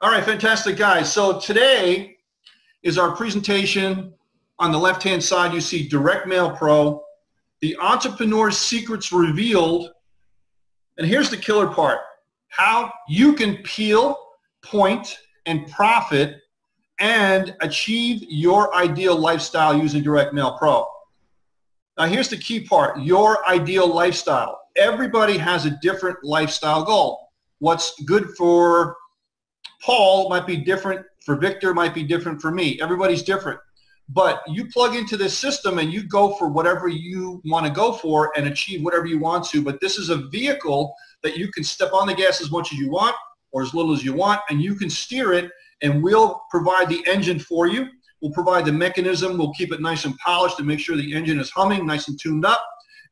All right, fantastic, guys. So today is our presentation. On the left-hand side, you see Direct Mail Pro, the entrepreneur's secrets revealed. And here's the killer part: how you can peel, point, and profit and achieve your ideal lifestyle using Direct Mail Pro. Now, here's the key part: your ideal lifestyle. Everybody has a different lifestyle goal. What's good for Paul might be different for Victor, might be different for me. Everybody's different. But you plug into this system and you go for whatever you want to go for and achieve whatever you want to. But this is a vehicle that you can step on the gas as much as you want or as little as you want, and you can steer it, and we'll provide the engine for you. We'll provide the mechanism. We'll keep it nice and polished to make sure the engine is humming, nice and tuned up,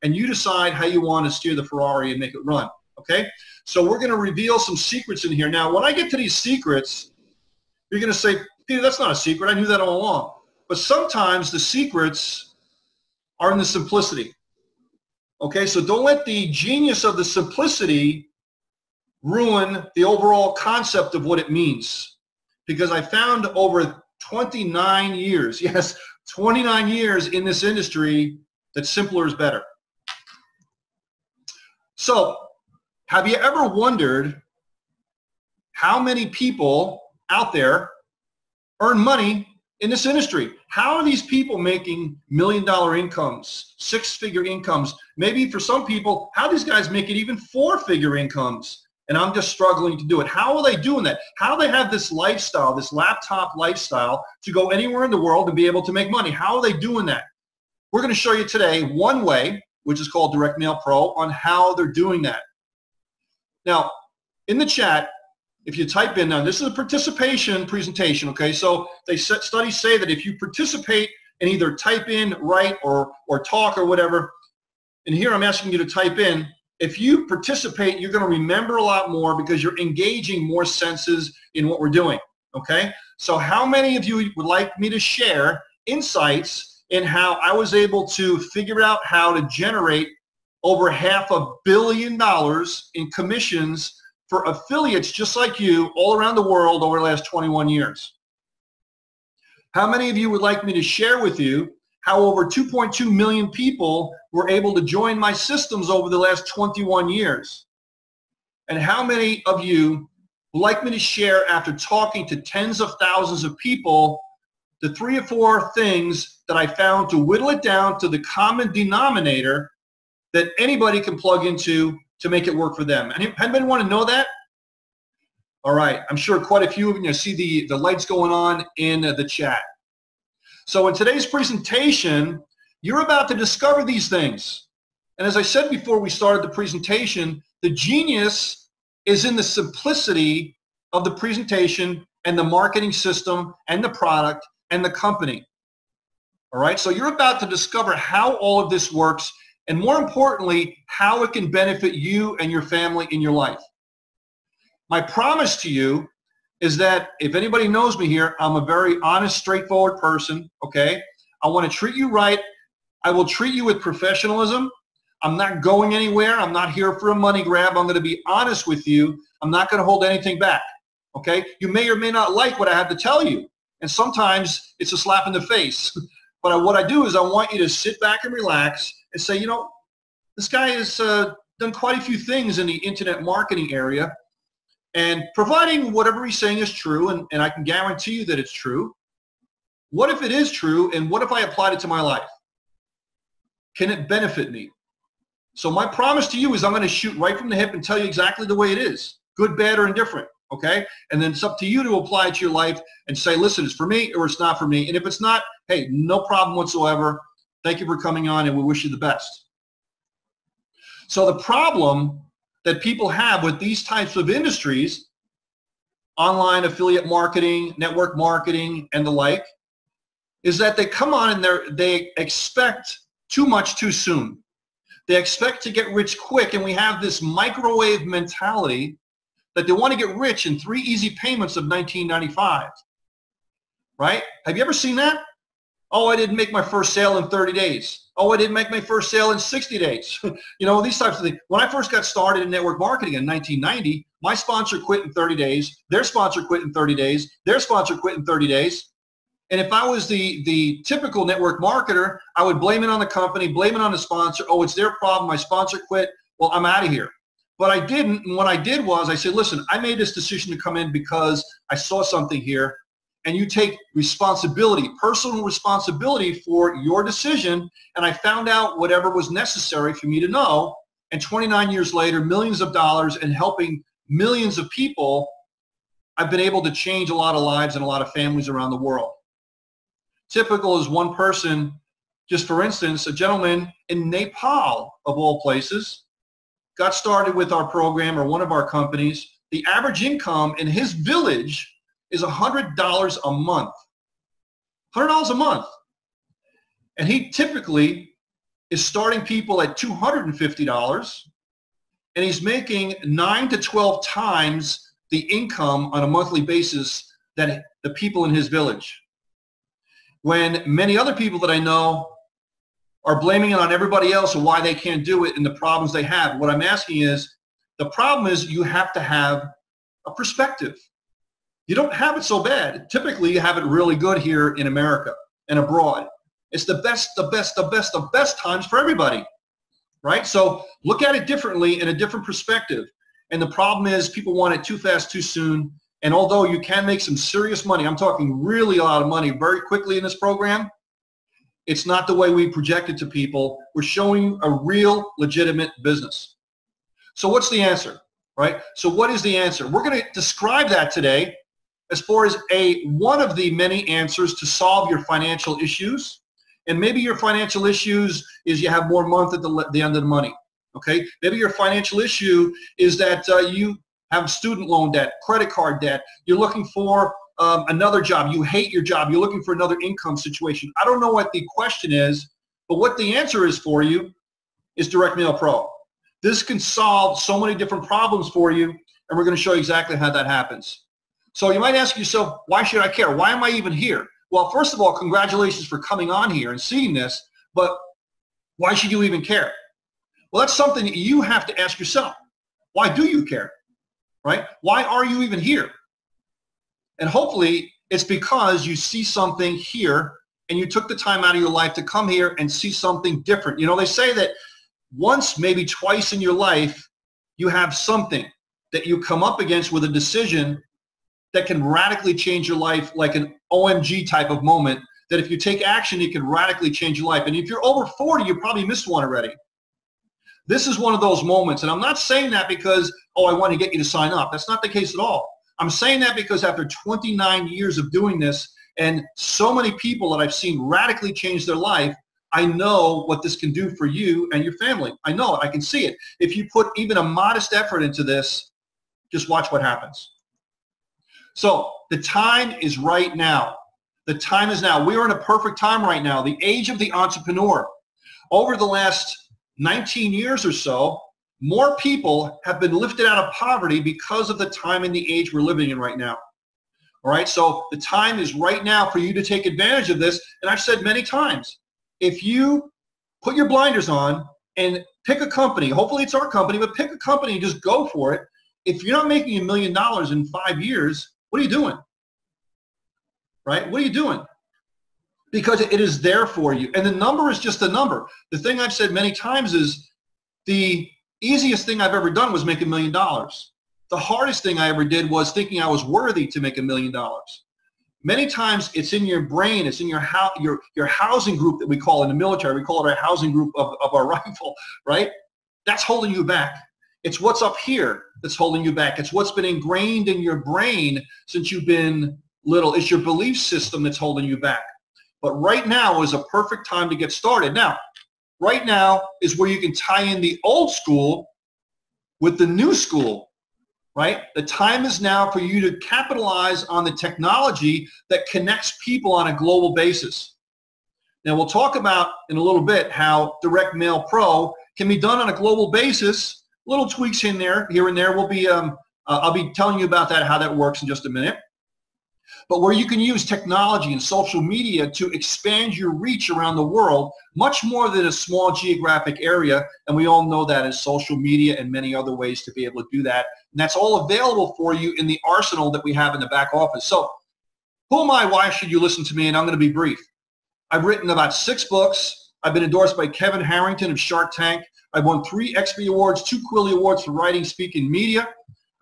and you decide how you want to steer the Ferrari and make it run, okay? So we're going to reveal some secrets in here. Now, when I get to these secrets, you're going to say, Peter, that's not a secret. I knew that all along. But sometimes the secrets are in the simplicity, okay? So don't let the genius of the simplicity ruin the overall concept of what it means, because I found over 29 years, yes, 29 years in this industry, that simpler is better. So have you ever wondered how many people out there earn money in this industry? How are these people making million-dollar incomes, six-figure incomes? Maybe for some people, how these guys make it even four-figure incomes, and I'm just struggling to do it. How are they doing that? How do they have this lifestyle, this laptop lifestyle, to go anywhere in the world and be able to make money? How are they doing that? We're going to show you today one way, which is called Direct Mail Pro, on how they're doing that. Now, in the chat, if you type in, now this is a participation presentation, okay? So studies say that if you participate and either type in, write, or talk or whatever, and here I'm asking you to type in, if you participate, you're going to remember a lot more because you're engaging more senses in what we're doing, okay? So how many of you would like me to share insights in how I was able to figure out how to generate over $500 million in commissions for affiliates just like you all around the world over the last 21 years? How many of you would like me to share with you how over 2.2 million people were able to join my systems over the last 21 years? And how many of you would like me to share, after talking to tens of thousands of people, the 3 or 4 things that I found to whittle it down to the common denominator that anybody can plug into to make it work for them? Anybody want to know that? All right, I'm sure quite a few of you see the lights going on in the chat. So in today's presentation, you're about to discover these things. And as I said before we started the presentation, the genius is in the simplicity of the presentation and the marketing system and the product and the company. All right, so you're about to discover how all of this works, and more importantly, how it can benefit you and your family in your life. My promise to you is that if anybody knows me here, I'm a very honest, straightforward person, okay? I want to treat you right. I will treat you with professionalism. I'm not going anywhere. I'm not here for a money grab. I'm going to be honest with you. I'm not going to hold anything back, okay? You may or may not like what I have to tell you, and sometimes it's a slap in the face. But what I do is I want you to sit back and relax and say, you know, this guy has done quite a few things in the internet marketing area, and providing whatever he's saying is true, and I can guarantee you that it's true, what if it is true, and what if I applied it to my life? Can it benefit me? So my promise to you is I'm going to shoot right from the hip and tell you exactly the way it is, good, bad, or indifferent, okay? And then it's up to you to apply it to your life and say, listen, it's for me or it's not for me. And if it's not, hey, no problem whatsoever. Thank you for coming on, and we wish you the best. So the problem that people have with these types of industries, online affiliate marketing, network marketing, and the like, is that they come on and they expect too much too soon. They expect to get rich quick, and we have this microwave mentality that they want to get rich in 3 easy payments of $19.95, right? Have you ever seen that? Oh, I didn't make my first sale in 30 days. Oh, I didn't make my first sale in 60 days. You know, these types of things. When I first got started in network marketing in 1990, my sponsor quit in 30 days, their sponsor quit in 30 days, their sponsor quit in 30 days. And if I was the typical network marketer, I would blame it on the company, blame it on the sponsor. Oh, it's their problem. My sponsor quit. Well, I'm out of here. But I didn't. And what I did was I said, listen, I made this decision to come in because I saw something here. And you take responsibility, personal responsibility for your decision. And I found out whatever was necessary for me to know. And 29 years later, millions of dollars and helping millions of people, I've been able to change a lot of lives and a lot of families around the world. Typical is one person, just for instance, a gentleman in Nepal, of all places, got started with our program or one of our companies. The average income in his village is $100 a month. $100 a month. And he typically is starting people at $250, and he's making 9 to 12 times the income on a monthly basis than the people in his village. When many other people that I know are blaming it on everybody else and why they can't do it and the problems they have. What I'm asking is, the problem is you have to have a perspective. You don't have it so bad. Typically, you have it really good here in America and abroad. It's the best times for everybody, right? So look at it differently in a different perspective. And the problem is people want it too fast, too soon. And although you can make some serious money, I'm talking really a lot of money very quickly in this program, it's not the way we project it to people. We're showing a real legitimate business. So what's the answer, right? So what is the answer? We're going to describe that today as far as one of the many answers to solve your financial issues. And maybe your financial issues is you have more month at the end of the money, okay? Maybe your financial issue is that you have student loan debt, credit card debt. You're looking for another job. You hate your job. You're looking for another income situation. I don't know what the question is, but what the answer is for you is Direct Mail Pro. This can solve so many different problems for you, and we're going to show you exactly how that happens. So you might ask yourself, why should I care? Why am I even here? Well, first of all, congratulations for coming on here and seeing this, but why should you even care? Well, that's something that you have to ask yourself. Why do you care? Right? Why are you even here? And hopefully it's because you see something here and you took the time out of your life to come here and see something different. You know, they say that once, maybe twice in your life, you have something that you come up against with a decision that can radically change your life, like an OMG type of moment, that if you take action, it can radically change your life. And if you're over 40, you probably missed one already. This is one of those moments. And I'm not saying that because, oh, I want to get you to sign up. That's not the case at all. I'm saying that because after 29 years of doing this and so many people that I've seen radically change their life, I know what this can do for you and your family. I know it. I can see it. If you put even a modest effort into this, just watch what happens. So the time is right now. The time is now. We are in a perfect time right now, the age of the entrepreneur. Over the last 19 years or so, more people have been lifted out of poverty because of the time and the age we're living in right now. All right, so the time is right now for you to take advantage of this. And I've said many times, if you put your blinders on and pick a company, hopefully it's our company, but pick a company and just go for it. If you're not making $1 million in 5 years, what are you doing? Right? What are you doing? Because it is there for you. And the number is just a number. The thing I've said many times is the easiest thing I've ever done was make $1 million. The hardest thing I ever did was thinking I was worthy to make $1 million. Many times it's in your brain, it's in your housing group that we call in the military. We call it our housing group of our rifle, right? That's holding you back. It's what's up here that's holding you back. It's what's been ingrained in your brain since you've been little. It's your belief system that's holding you back. But right now is a perfect time to get started. Now, right now is where you can tie in the old school with the new school, right? The time is now for you to capitalize on the technology that connects people on a global basis. Now, we'll talk about in a little bit how Direct Mail Pro can be done on a global basis. Little tweaks in there, here and there. I'll be telling you about that, how that works in just a minute. but where you can use technology and social media to expand your reach around the world, much more than a small geographic area. And we all know that as social media and many other ways to be able to do that. And that's all available for you in the arsenal that we have in the back office. So who am I? Why should you listen to me? And I'm going to be brief. I've written about 6 books. I've been endorsed by Kevin Harrington of Shark Tank. I've won 3 XP Awards, 2 Quilly Awards for writing, speaking, media.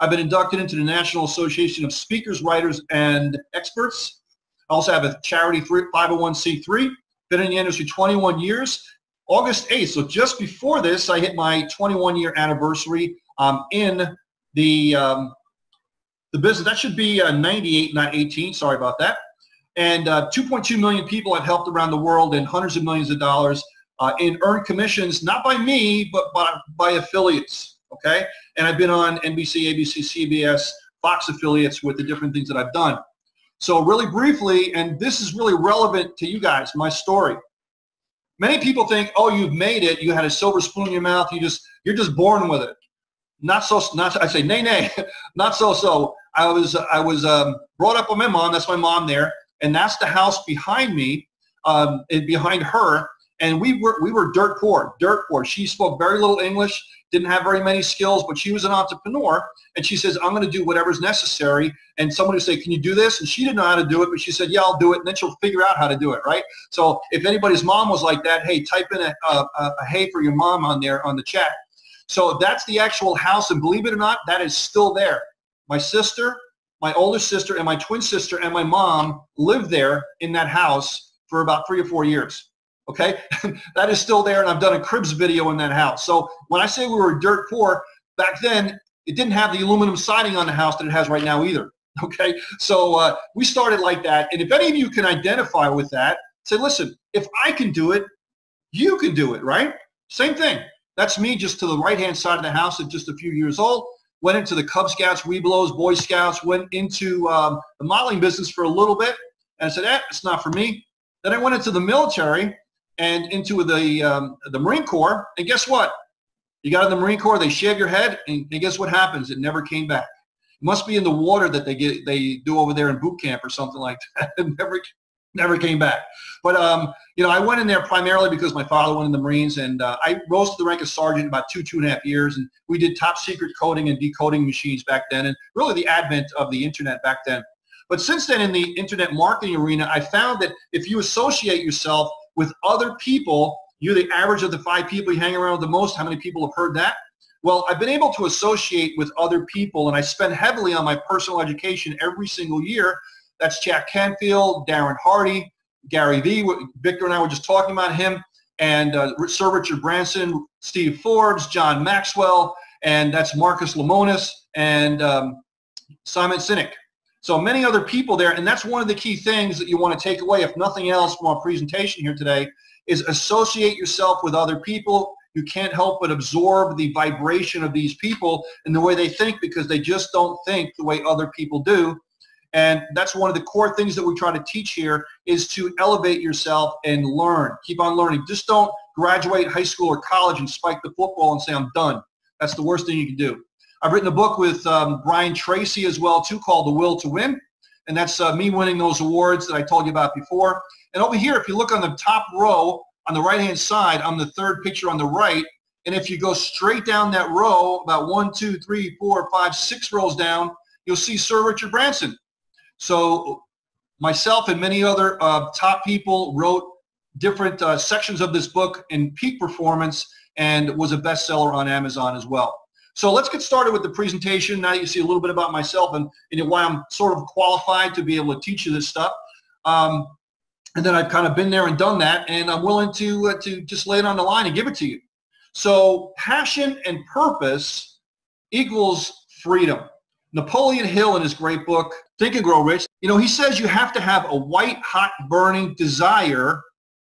I've been inducted into the National Association of Speakers, Writers, and Experts. I also have a charity 501c3. Been in the industry 21 years. August 8th, so just before this, I hit my 21-year anniversary in the business. That should be 98, not 18. Sorry about that. And 2.2 million people I've helped around the world, and hundreds of millions of dollars in earned commissions, not by me, but by affiliates. Okay, and I've been on NBC, ABC, CBS, Fox affiliates with the different things that I've done. So really briefly, and this is really relevant to you guys, my story. Many people think, oh, you've made it. You had a silver spoon in your mouth. You're just born with it. Not so. I say nay, not so. I was brought up with my mom. That's my mom there, and that's the house behind me, and behind her. And we were dirt poor. She spoke very little English, didn't have very many skills, but she was an entrepreneur. And she says, I'm going to do whatever's necessary. And someone would say, can you do this? And she didn't know how to do it, but she said, yeah, I'll do it. And then she'll figure out how to do it, right? So if anybody's mom was like that, hey, type in a hey for your mom on there on the chat. So that's the actual house. And believe it or not, that is still there. My sister, my older sister, and my twin sister and my mom lived there in that house for about 3 or 4 years. Okay, that is still there, and I've done a cribs video in that house. So when I say we were dirt poor, back then it didn't have the aluminum siding on the house that it has right now either. Okay, so we started like that, and if any of you can identify with that, say, listen, if I can do it, you can do it, right? Same thing. That's me just to the right-hand side of the house at just a few years old. Went into the Cub Scouts, Webelos, Boy Scouts, went into the modeling business for a little bit, and I said, it's not for me. Then I went into the military and into the Marine Corps, and guess what? You got in the Marine Corps, they shave your head, and guess what happens? It never came back. It must be in the water that they do over there in boot camp or something like that. It never came back. But you know, I went in there primarily because my father went in the Marines, and I rose to the rank of sergeant in about 2.5 years, and we did top secret coding and decoding machines back then, and really the advent of the internet back then. But since then, in the internet marketing arena, I found that if you associate yourself with other people, you're the average of the 5 people you hang around with the most. How many people have heard that? Well, I've been able to associate with other people, and I spend heavily on my personal education every single year. That's Jack Canfield, Darren Hardy, Gary Vee. Victor and I were just talking about him, and Sir Richard Branson, Steve Forbes, John Maxwell, and that's Marcus Lemonis and Simon Sinek. So many other people there, and that's one of the key things that you want to take away, if nothing else, from our presentation here today, is associate yourself with other people. You can't help but absorb the vibration of these people and the way they think, because they just don't think the way other people do. And that's one of the core things that we try to teach here, is to elevate yourself and learn. Keep on learning. Just don't graduate high school or college and spike the football and say, I'm done. That's the worst thing you can do. I've written a book with Brian Tracy as well, too, called The Will to Win. And that's me winning those awards that I told you about before. And over here, if you look on the top row on the right-hand side, I'm the 3rd picture on the right. And if you go straight down that row, about 1, 2, 3, 4, 5, 6 rows down, you'll see Sir Richard Branson. So myself and many other top people wrote different sections of this book in peak performance, and was a bestseller on Amazon as well. So let's get started with the presentation. Now you see a little bit about myself and why I'm sort of qualified to be able to teach you this stuff. And then I've kind of been there and done that, and I'm willing to just lay it on the line and give it to you. So passion and purpose equals freedom. Napoleon Hill, in his great book, Think and Grow Rich, he says you have to have a white hot burning desire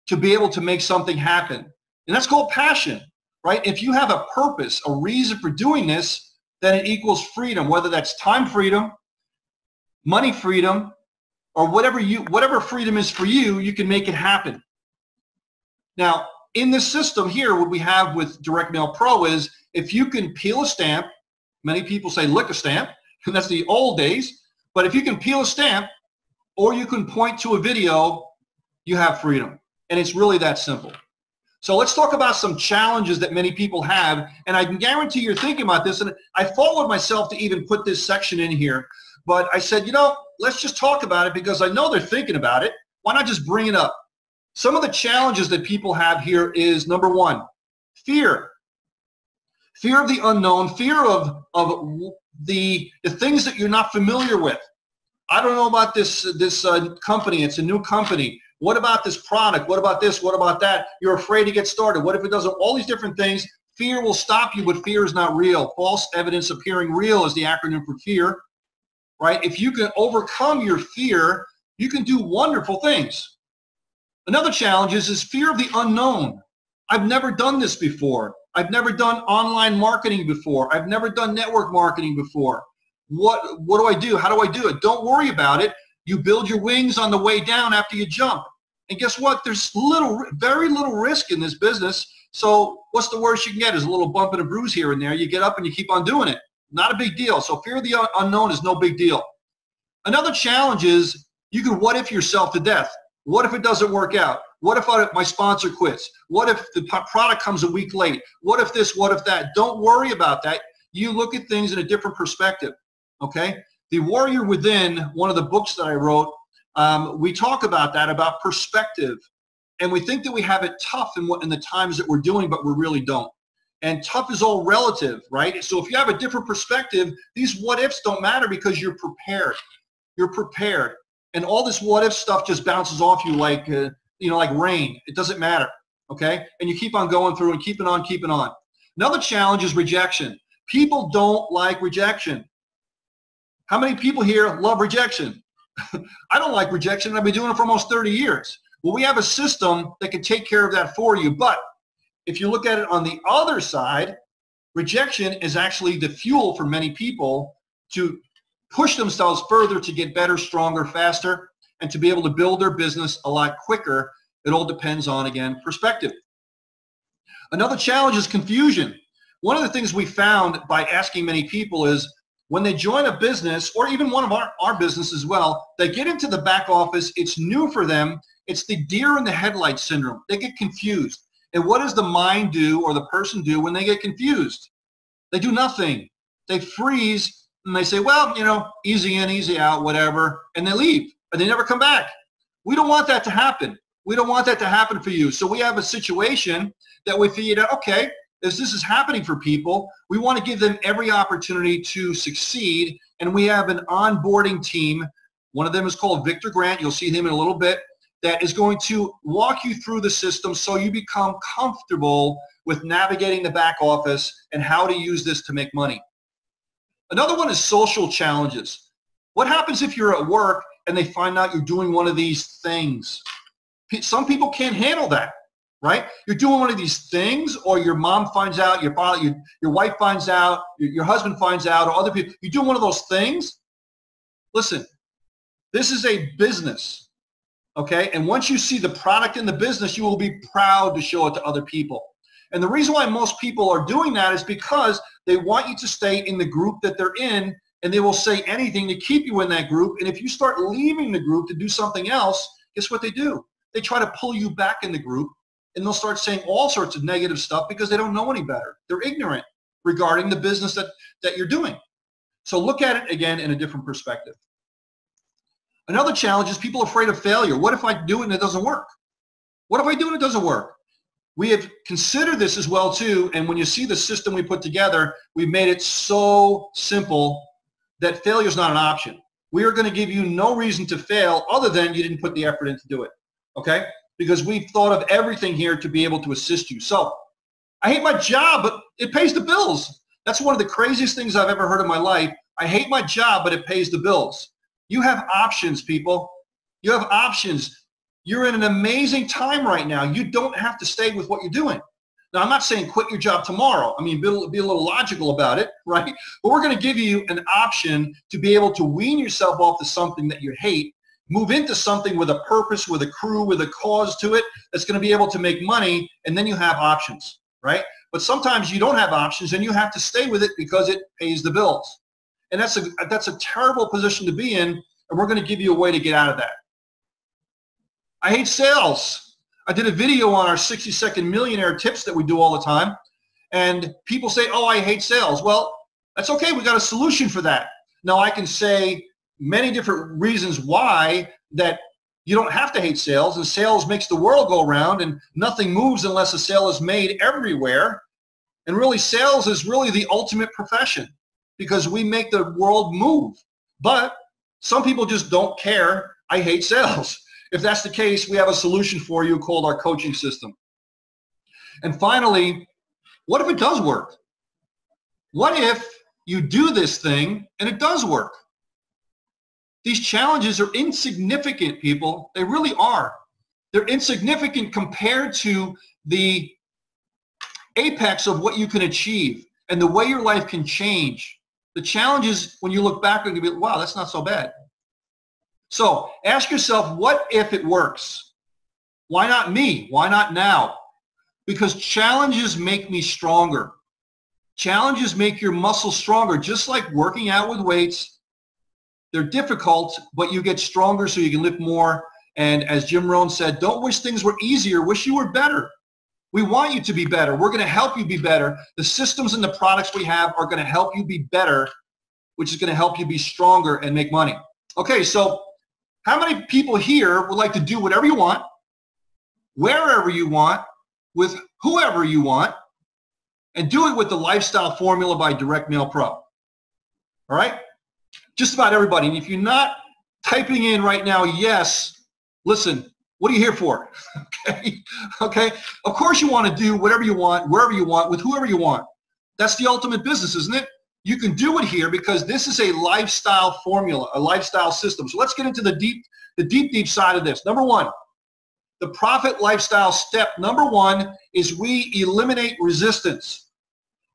to be able to make something happen. And that's called passion. Right? If you have a purpose, a reason for doing this, then it equals freedom, whether that's time freedom, money freedom, or whatever freedom is for you, you can make it happen. Now, in this system here, what we have with Direct Mail Pro is, if you can peel a stamp, many people say lick a stamp, and that's the old days, but if you can peel a stamp, or you can point to a video, you have freedom. And it's really that simple. So let's talk about some challenges that many people have, and I can guarantee you're thinking about this, and I followed myself to even put this section in here, but I said, you know, let's just talk about it because I know they're thinking about it. Why not just bring it up? Some of the challenges that people have here is, number one, fear. Fear of the unknown, fear of the things that you're not familiar with. I don't know about this company. It's a new company. What about this product? What about this? What about that? You're afraid to get started. What if it doesn't? All these different things. Fear will stop you, but fear is not real. False evidence appearing real is the acronym for fear, right? If you can overcome your fear, you can do wonderful things. Another challenge is fear of the unknown. I've never done this before. I've never done online marketing before. I've never done network marketing before. What do I do? How do I do it? Don't worry about it. You build your wings on the way down after you jump. And guess what? There's very little risk in this business. So what's the worst you can get is a little bump and a bruise here and there. You get up and you keep on doing it. Not a big deal. So fear of the unknown is no big deal. Another challenge is you can what if yourself to death. What if it doesn't work out? What if my sponsor quits? What if the product comes a week late? What if this? What if that? Don't worry about that. You look at things in a different perspective, okay? The Warrior Within, one of the books that I wrote, we talk about that, about perspective. And we think that we have it tough in the times that we're doing, but we really don't. And tough is all relative, right? So if you have a different perspective, these what ifs don't matter because you're prepared. You're prepared. And all this what if stuff just bounces off you like, like rain. It doesn't matter, okay? And you keep on going through and keeping on, keeping on. Another challenge is rejection. People don't like rejection. How many people here love rejection? I don't like rejection. I've been doing it for almost 30 years. Well, we have a system that can take care of that for you. But if you look at it on the other side, rejection is actually the fuel for many people to push themselves further to get better, stronger, faster, and to be able to build their business a lot quicker. It all depends on, again, perspective. Another challenge is confusion. One of the things we found by asking many people is when they join a business, or even one of our business as well, they get into the back office. It's new for them. It's the deer in the headlights syndrome. They get confused. And what does the mind do or the person do when they get confused? They do nothing. They freeze and they say, well, easy in, easy out, whatever, and they leave and they never come back. We don't want that to happen. We don't want that to happen for you. So we have a situation that we figured out, okay, as this is happening for people, we want to give them every opportunity to succeed. And we have an onboarding team. One of them is called Victor Grant. You'll see him in a little bit. That is going to walk you through the system so you become comfortable with navigating the back office and how to use this to make money. Another one is social challenges. What happens if you're at work and they find out you're doing one of these things? Some people can't handle that, right? You're doing one of these things, or your mom finds out, your father, your wife finds out, your husband finds out, or other people. You're doing one of those things. Listen, this is a business, okay? And once you see the product in the business, you will be proud to show it to other people. And the reason why most people are doing that is because they want you to stay in the group that they're in, and they will say anything to keep you in that group. And if you start leaving the group to do something else, guess what they do? They try to pull you back in the group, and they'll start saying all sorts of negative stuff because they don't know any better. They're ignorant regarding the business that you're doing. So look at it again in a different perspective. Another challenge is people are afraid of failure. What if I do it and it doesn't work? What if I do it and it doesn't work? We have considered this as well too, and when you see the system we put together, we've made it so simple that failure is not an option. We are going to give you no reason to fail other than you didn't put the effort in to do it, okay? Because we've thought of everything here to be able to assist you. So I hate my job, but it pays the bills. That's one of the craziest things I've ever heard in my life. I hate my job, but it pays the bills. You have options, people. You have options. You're in an amazing time right now. You don't have to stay with what you're doing. Now, I'm not saying quit your job tomorrow. I mean, be a little logical about it, right? But we're going to give you an option to be able to wean yourself off to something that you hate, move into something with a purpose, with a crew, with a cause to it that's going to be able to make money, and then you have options, right? But sometimes you don't have options, and you have to stay with it because it pays the bills. And that's a terrible position to be in and we're going to give you a way to get out of that. I hate sales. I did a video on our 60-second millionaire tips that we do all the time, and people say, oh, I hate sales. Well, that's okay. We got a solution for that. Now, I can say many different reasons why that you don't have to hate sales, and sales makes the world go around, and nothing moves unless a sale is made everywhere. And really, sales is really the ultimate profession because we make the world move. But some people just don't care. I hate sales. If that's the case, we have a solution for you called our coaching system. And finally, what if it does work? What if you do this thing and it does work? These challenges are insignificant, people. They really are. They're insignificant compared to the apex of what you can achieve and the way your life can change. The challenges, when you look back, you'll be like, wow, that's not so bad. So ask yourself, what if it works? Why not me? Why not now? Because challenges make me stronger. Challenges make your muscles stronger, just like working out with weights. They're difficult, but you get stronger so you can lift more. And as Jim Rohn said, don't wish things were easier, wish you were better. We want you to be better. We're going to help you be better. The systems and the products we have are going to help you be better, which is going to help you be stronger and make money. Okay, so how many people here would like to do whatever you want, wherever you want, with whoever you want, and do it with the lifestyle formula by Direct Mail Pro? All right? Just about everybody. And if you're not typing in right now, yes, listen, what are you here for? Okay? Okay? Of course you want to do whatever you want, wherever you want, with whoever you want. That's the ultimate business, isn't it? You can do it here because this is a lifestyle formula, a lifestyle system. So let's get into the deep side of this. Number one, the profit lifestyle step number one is we eliminate resistance.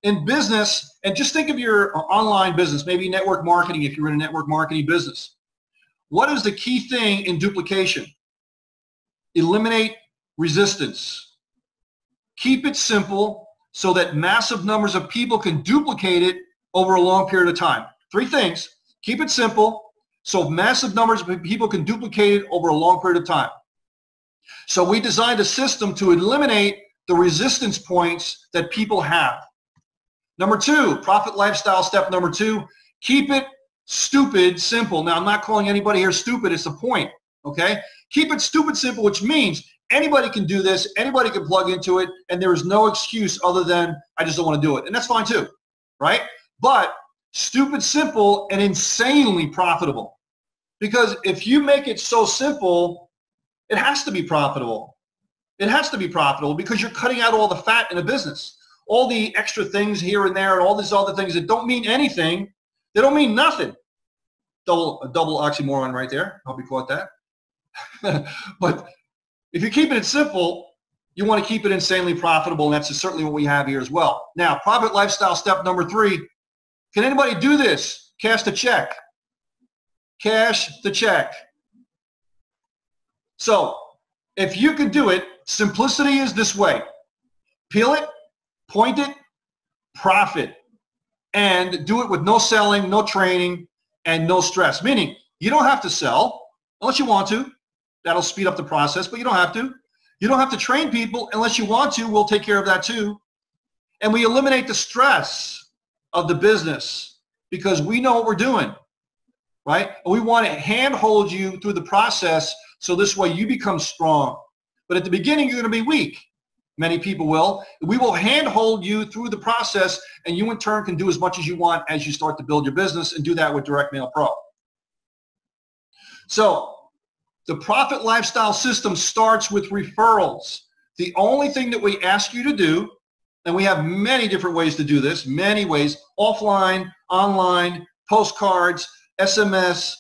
In business, and just think of your online business, maybe network marketing if you're in a network marketing business. What is the key thing in duplication? Eliminate resistance. Keep it simple so that massive numbers of people can duplicate it over a long period of time. Three things. Keep it simple so massive numbers of people can duplicate it over a long period of time. So we designed a system to eliminate the resistance points that people have. Number two, profit lifestyle step number two, keep it stupid simple. Now, I'm not calling anybody here stupid. It's a point, okay? Keep it stupid simple, which means anybody can do this, anybody can plug into it, and there is no excuse other than I just don't want to do it. And that's fine too, right? But stupid simple and insanely profitable. Because if you make it so simple, it has to be profitable. It has to be profitable because you're cutting out all the fat in a business. All the extra things here and there and all these other things that don't mean anything, they don't mean nothing. A double oxymoron right there. I hope you caught that. But if you're keeping it simple, you want to keep it insanely profitable, and that's certainly what we have here as well. Now, profit lifestyle step number three. Can anybody do this? Cash the check. Cash the check. So if you could do it, simplicity is this way. Peel it, point it, profit, and do it with no selling, no training, and no stress. Meaning you don't have to sell unless you want to. That'll speed up the process, but you don't have to. You don't have to train people unless you want to. We'll take care of that too. And we eliminate the stress of the business because we know what we're doing, right? And we want to handhold you through the process so this way you become strong. But at the beginning, you're going to be weak. Many people will. We will handhold you through the process, and you in turn can do as much as you want as you start to build your business, and do that with Direct Mail Pro. So the profit lifestyle system starts with referrals. The only thing that we ask you to do, and we have many different ways to do this, many ways, offline, online, postcards, SMS,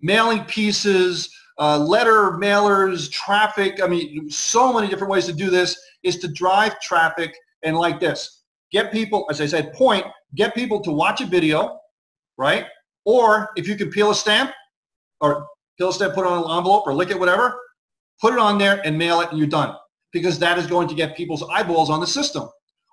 mailing pieces, letter mailers, traffic. I mean, so many different ways to do this is to drive traffic and like this. Get people, as I said, get people to watch a video, right? Or if you can peel a stamp, put it on an envelope or lick it, whatever, put it on there and mail it and you're done. Because that is going to get people's eyeballs on the system.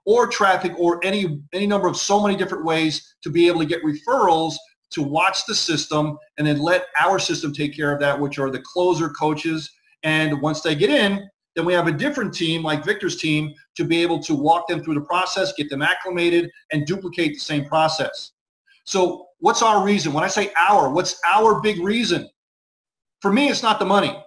Or traffic or any number of so many different ways to be able to get referrals to watch the system and then let our system take care of that, which are the closer coaches. And once they get in, then we have a different team like Victor's team to be able to walk them through the process, get them acclimated, and duplicate the same process. So what's our reason? When I say our, what's our big reason? For me, it's not the money.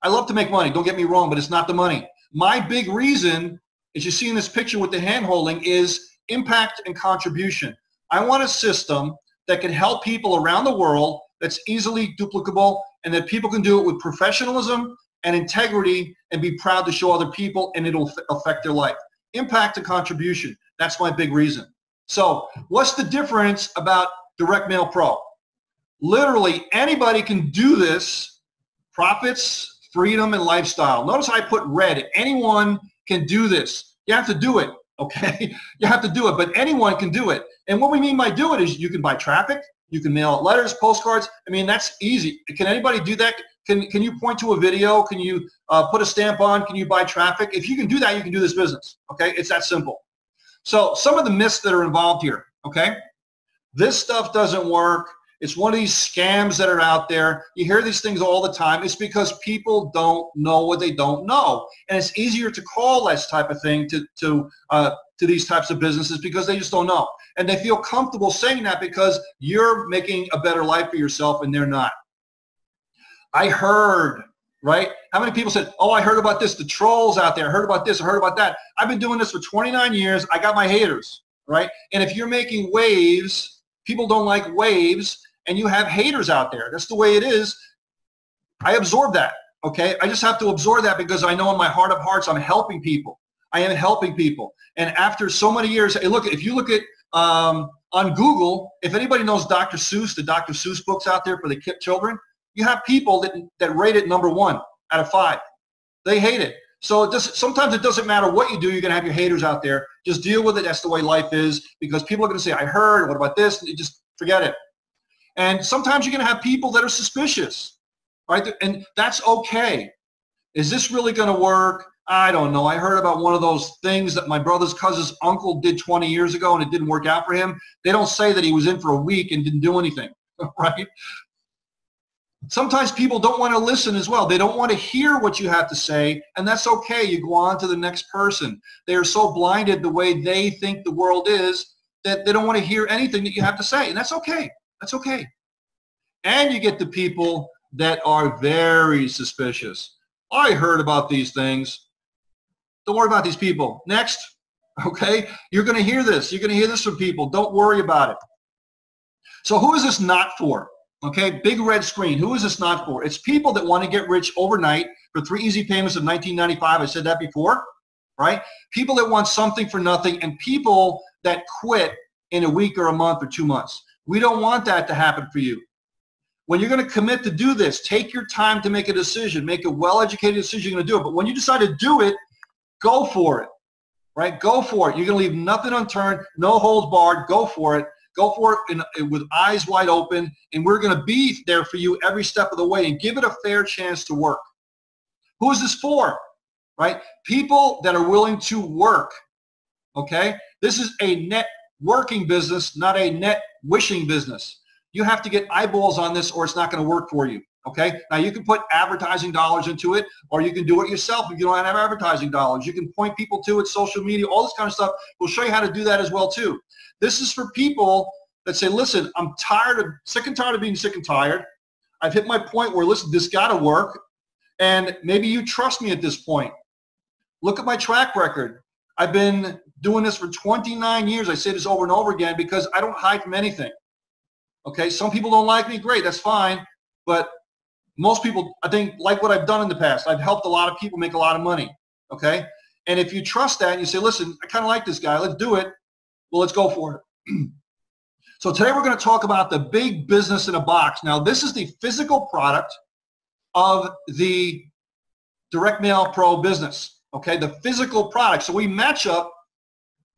I love to make money, don't get me wrong, but it's not the money. My big reason, as you see in this picture with the hand holding, is impact and contribution. I want a system that can help people around the world that's easily duplicable and that people can do it with professionalism and integrity and be proud to show other people, and it'll affect their life. Impact and contribution, that's my big reason. So what's the difference about Direct Mail Pro? Literally anybody can do this. Profits, freedom, and lifestyle. Notice I put red. Anyone can do this. You have to do it, okay? You have to do it, but anyone can do it. And what we mean by do it is you can buy traffic, you can mail out letters, postcards. I mean, that's easy. Can anybody do that? Can you point to a video? Can you put a stamp on? Can you buy traffic? If you can do that, you can do this business, okay? It's that simple. So some of the myths that are involved here, okay? This stuff doesn't work. It's one of these scams that are out there. You hear these things all the time. It's because people don't know what they don't know. And it's easier to call this type of thing to these types of businesses because they just don't know. And they feel comfortable saying that because you're making a better life for yourself and they're not. I heard, right? How many people said, oh, I heard about this, the trolls out there, I heard about this, I heard about that. I've been doing this for 29 years. I got my haters, right? And if you're making waves, people don't like waves, and you have haters out there. That's the way it is. I absorb that, okay? I just have to absorb that because I know in my heart of hearts I'm helping people. I am helping people. And after so many years, hey, look, if you look at on Google, if anybody knows Dr. Seuss, the Dr. Seuss books out there for the children, you have people that rate it number 1 out of 5. They hate it. So sometimes it doesn't matter what you do, you're going to have your haters out there. Just deal with it. That's the way life is because people are going to say, I heard, what about this? And you just forget it. And sometimes you're going to have people that are suspicious, right? And that's okay. Is this really going to work? I don't know. I heard about one of those things that my brother's cousin's uncle did 20 years ago and it didn't work out for him. They don't say that he was in for a week and didn't do anything, right? Sometimes people don't want to listen as well. They don't want to hear what you have to say, and that's okay. You go on to the next person. They are so blinded the way they think the world is that they don't want to hear anything that you have to say, and that's okay. That's okay. And you get the people that are very suspicious. I heard about these things. Don't worry about these people. Next, okay? You're going to hear this. You're going to hear this from people. Don't worry about it. So who is this not for? Okay, big red screen. Who is this not for? It's people that want to get rich overnight for 3 easy payments of $19.95. I said that before, right? People that want something for nothing and people that quit in a week or a month or 2 months. We don't want that to happen for you. When you're going to commit to do this, take your time to make a decision. Make a well-educated decision. You're going to do it. But when you decide to do it, go for it, right? Go for it. You're going to leave nothing unturned, no holds barred. Go for it. Go for it with eyes wide open, and we're going to be there for you every step of the way and give it a fair chance to work. Who is this for, right? People that are willing to work, okay? This is a networking business, not a net wishing business. You have to get eyeballs on this or it's not going to work for you, okay? Now, you can put advertising dollars into it or you can do it yourself if you don't have advertising dollars. You can point people to it, social media, all this kind of stuff. We'll show you how to do that as well, too. This is for people that say, listen, I'm sick and tired of being sick and tired. I've hit my point where, listen, this got to work. And maybe you trust me at this point. Look at my track record. I've been doing this for 29 years. I say this over and over again because I don't hide from anything. Okay, some people don't like me. Great, that's fine. But most people, I think, like what I've done in the past. I've helped a lot of people make a lot of money. Okay, and if you trust that and you say, listen, I kind of like this guy. Let's do it. Well, let's go for it. So today we're going to talk about the big business in a box. Now, this is the physical product of the Direct Mail Pro business, okay, the physical product. So we match up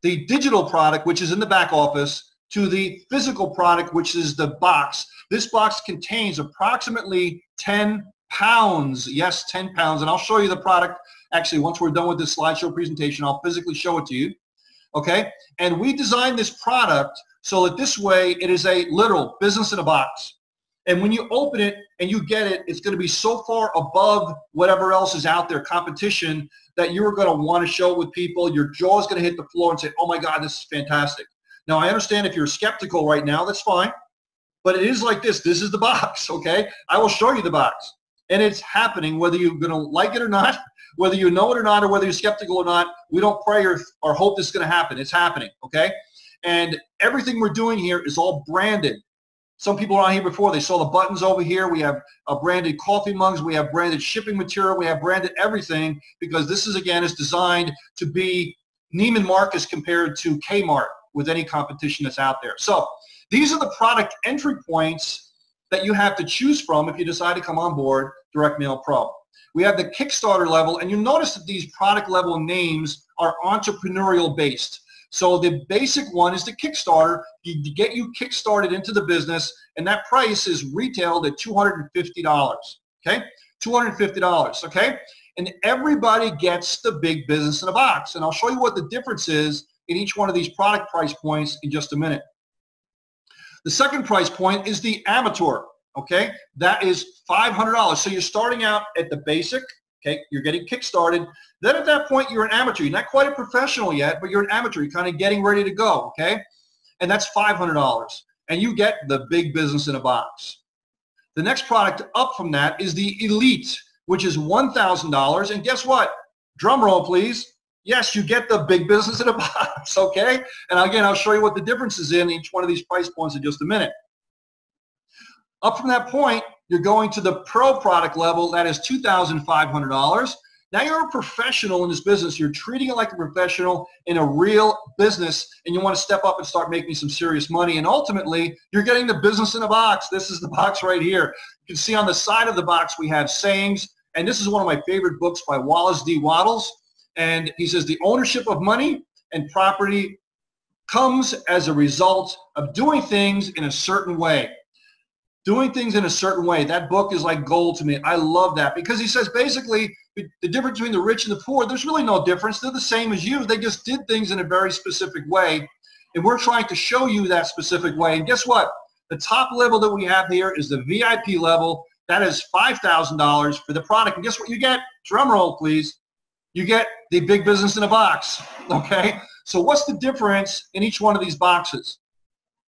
the digital product, which is in the back office, to the physical product, which is the box. This box contains approximately 10 pounds. Yes, 10 pounds. And I'll show you the product. Actually, once we're done with this slideshow presentation, I'll physically show it to you. okay? And we designed this product so that this way it is a literal business in a box. And when you open it and you get it, it's going to be so far above whatever else is out there, competition, that you're going to want to show it with people. Your jaw is going to hit the floor and say, oh my God, this is fantastic. Now, I understand if you're skeptical right now, that's fine. But it is like this. This is the box, okay? I will show you the box. And it's happening whether you're going to like it or not, whether you know it or not, or whether you're skeptical or not. We don't pray or hope this is going to happen. It's happening, okay? And everything we're doing here is all branded. Some people were on here before. They saw the buttons over here. We have branded coffee mugs. We have branded shipping material. We have branded everything because this is, again, is designed to be Neiman Marcus compared to Kmart with any competition that's out there. So these are the product entry points that you have to choose from if you decide to come on board Direct Mail Pro. We have the Kickstarter level, and you'll notice that these product level names are entrepreneurial based. So the basic one is the Kickstarter, to get you kickstarted into the business, and that price is retailed at $250, okay? $250, okay? And everybody gets the big business in a box. And I'll show you what the difference is in each one of these product price points in just a minute. The second price point is the amateur, okay? That is $500. So you're starting out at the basic, okay? You're getting kickstarted. Then at that point, you're an amateur. You're not quite a professional yet, but you're an amateur. You're kind of getting ready to go, okay? And that's $500. And you get the big business in a box. The next product up from that is the Elite, which is $1,000. And guess what? Drum roll, please. Yes, you get the big business in a box, okay? And again, I'll show you what the difference is in each one of these price points in just a minute. Up from that point, you're going to the Pro product level. That is $2,500. Now you're a professional in this business. You're treating it like a professional in a real business, and you want to step up and start making some serious money. And ultimately, you're getting the business in a box. This is the box right here. You can see on the side of the box we have sayings, and this is one of my favorite books by Wallace D. Wattles. And he says, the ownership of money and property comes as a result of doing things in a certain way. Doing things in a certain way. That book is like gold to me. I love that because he says basically the difference between the rich and the poor, there's really no difference. They're the same as you. They just did things in a very specific way. And we're trying to show you that specific way. And guess what? The top level that we have here is the VIP level. That is $5,000 for the product. And guess what you get? Drum roll, please. You get the big business in a box, okay? So what's the difference in each one of these boxes?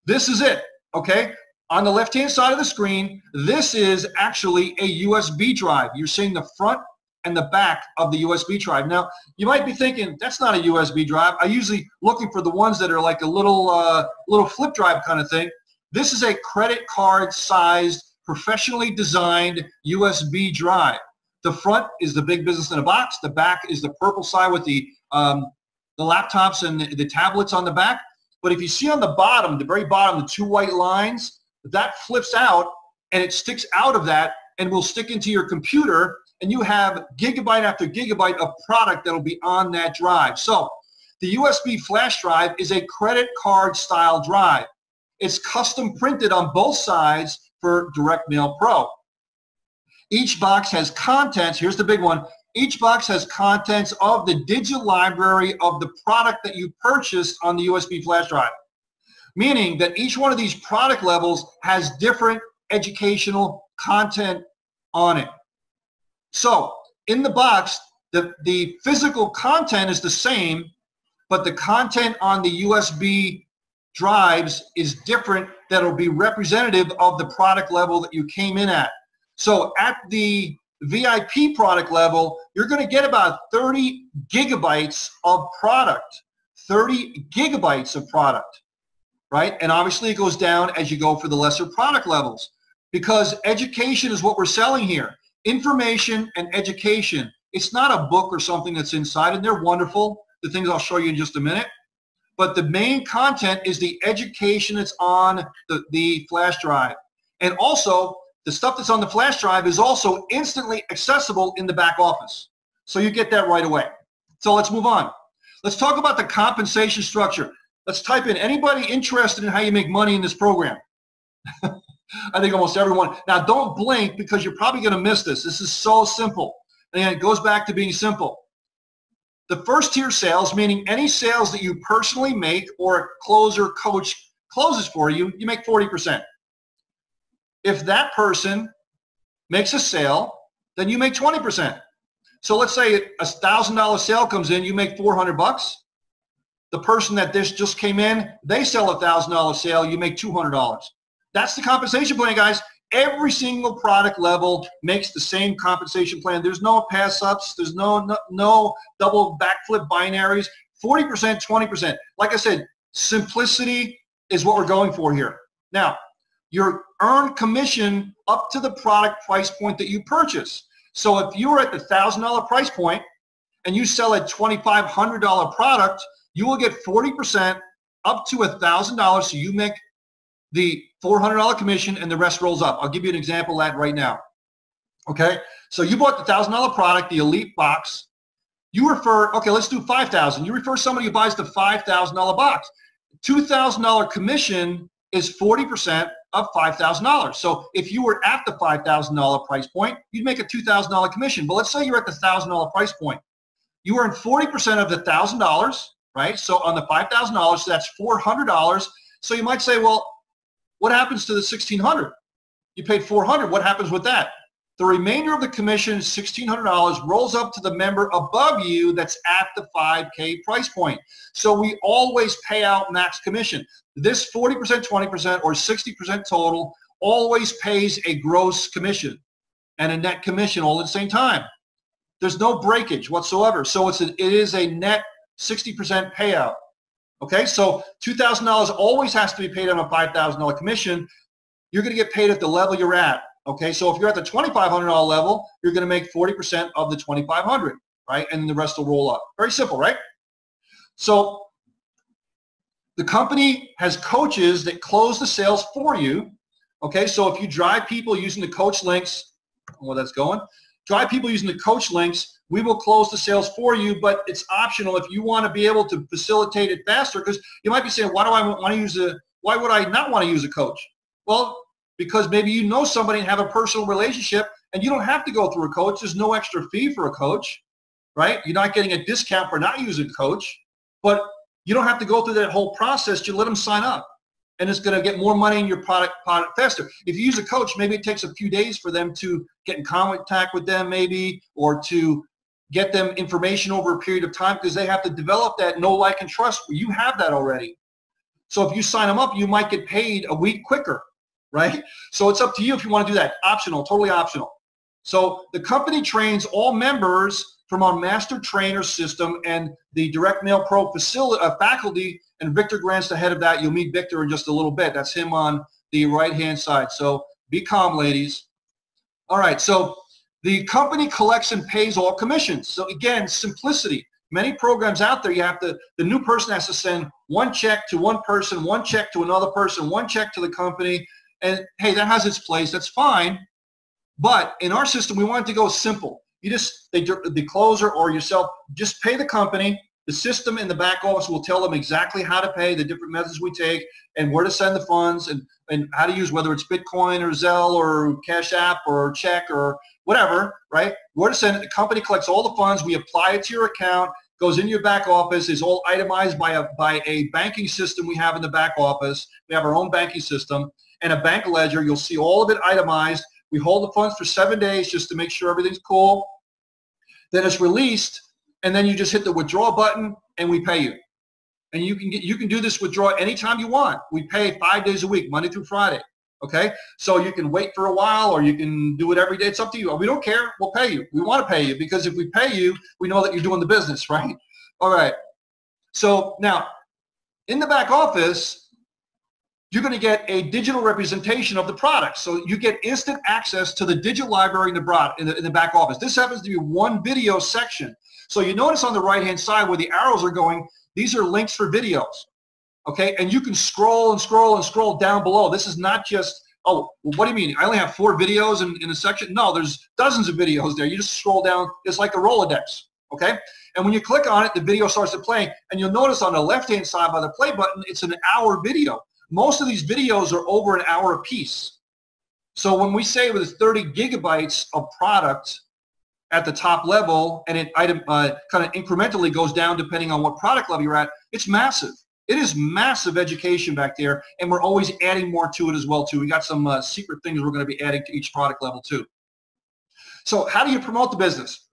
This is it, okay? On the left-hand side of the screen, this is actually a USB drive. You're seeing the front and the back of the USB drive. Now, you might be thinking, that's not a USB drive. I'm usually looking for the ones that are like a little flip drive kind of thing. This is a credit card-sized, professionally designed USB drive. The front is the big business in a box. The back is the purple side with the laptops and the tablets on the back. But if you see on the bottom, the very bottom, the two white lines, that flips out and it sticks out of that and will stick into your computer, and you have gigabyte after gigabyte of product that will be on that drive. So the USB flash drive is a credit card style drive. It's custom printed on both sides for Direct Mail Pro. Each box has contents. Here's the big one. Each box has contents of the digital library of the product that you purchased on the USB flash drive, meaning that each one of these product levels has different educational content on it. So in the box, the physical content is the same, but the content on the USB drives is different. That'll be representative of the product level that you came in at. So at the VIP product level, you're going to get about 30 gigabytes of product, 30 gigabytes of product, right? And obviously it goes down as you go for the lesser product levels because education is what we're selling here. Information and education. It's not a book or something that's inside, and they're wonderful, the things I'll show you in just a minute. But the main content is the education that's on the flash drive. And also, the stuff that's on the flash drive is also instantly accessible in the back office. So you get that right away. So let's move on. Let's talk about the compensation structure. Let's type in anybody interested in how you make money in this program. I think almost everyone. Now don't blink because you're probably going to miss this. This is so simple. And it goes back to being simple. The first tier sales, meaning any sales that you personally make or a closer coach closes for you, you make 40%. If that person makes a sale, then you make 20%. So let's say a $1,000 sale comes in, you make 400 bucks. The person that this just came in, they sell a $1,000 sale, you make $200. That's the compensation plan, guys. Every single product level makes the same compensation plan. There's no pass-ups. There's no double backflip binaries. 40%, 20%. Like I said, simplicity is what we're going for here. Now, you earn commission up to the product price point that you purchase. So if you're at the $1,000 price point and you sell a $2,500 product, you will get 40% up to $1,000. So you make the $400 commission and the rest rolls up. I'll give you an example of that right now. Okay, so you bought the $1,000 product, the Elite box. You refer, okay, let's do $5,000. You refer somebody who buys the $5,000 box. $2,000 commission is 40% of $5,000. So if you were at the $5,000 price point, you'd make a $2,000 commission. But let's say you're at the $1,000 price point. You earn 40% of the $1,000, right? So on the $5,000, so that's $400. So you might say, well, what happens to the $1,600? You paid $400. What happens with that? The remainder of the commission, $1,600, rolls up to the member above you that's at the $5K price point. So we always pay out max commission. This 40%, 20%, or 60% total always pays a gross commission and a net commission all at the same time. There's no breakage whatsoever. So it is a net 60% payout. Okay, so $2,000 always has to be paid on a $5,000 commission. You're going to get paid at the level you're at. Okay, so if you're at the $2,500 level, you're going to make 40% of the $2,500, right? And then the rest will roll up. Very simple, right? So the company has coaches that close the sales for you. Okay, so if you drive people using the coach links, where that's going, drive people using the coach links, we will close the sales for you, but it's optional if you want to be able to facilitate it faster, because you might be saying, why would I not want to use a coach? Well, because maybe you know somebody and have a personal relationship and you don't have to go through a coach. There's no extra fee for a coach, right? You're not getting a discount for not using a coach, but you don't have to go through that whole process. You let them sign up and it's going to get more money in your product faster. If you use a coach, maybe it takes a few days for them to get in contact with them maybe, or to get them information over a period of time, because they have to develop that know, like, and trust. You have that already. So if you sign them up, you might get paid a week quicker, right? So it's up to you if you want to do that. Optional, totally optional. So the company trains all members from our master trainer system and the Direct Mail Pro faculty, and Victor Grant's the head of that. You'll meet Victor in just a little bit. That's him on the right-hand side. So be calm, ladies. All right, so the company collects and pays all commissions. So again, simplicity. Many programs out there, the new person has to send one check to one person, one check to another person, one check to the company. And hey, that has its place. That's fine. But in our system, we want it to go simple. The closer or yourself, just pay the company. The system in the back office will tell them exactly how to pay, the different methods we take, and where to send the funds, and how to use, whether it's Bitcoin or Zelle or Cash App or check or whatever, right? Where to send it. The company collects all the funds. We apply it to your account, goes in your back office, is all itemized by a banking system we have in the back office. We have our own banking system and a bank ledger. You'll see all of it itemized. We hold the funds for 7 days just to make sure everything's cool. Then it's released, and then you just hit the withdraw button and we pay you. And you can do this withdrawal anytime you want. We pay 5 days a week, Monday through Friday. Okay? So you can wait for a while or you can do it every day. It's up to you. We don't care. We'll pay you. We want to pay you, because if we pay you, we know that you're doing the business, right? All right. So now, in the back office, you're going to get a digital representation of the product. So you get instant access to the digital library in the back office. This happens to be one video section. So you notice on the right-hand side where the arrows are going, these are links for videos. Okay, and you can scroll and scroll and scroll down below. This is not just, oh, well, what do you mean? I only have 4 videos in a section? No, there's dozens of videos there. You just scroll down. It's like a Rolodex, okay? And when you click on it, the video starts to play. And you'll notice on the left-hand side by the play button, it's an hour video. Most of these videos are over an hour apiece. So when we say with 30 gigabytes of product at the top level, and it kind of incrementally goes down depending on what product level you're at. It's massive. It is massive education back there, and we're always adding more to it as well too. We got some secret things we're going to be adding to each product level too. So how do you promote the business?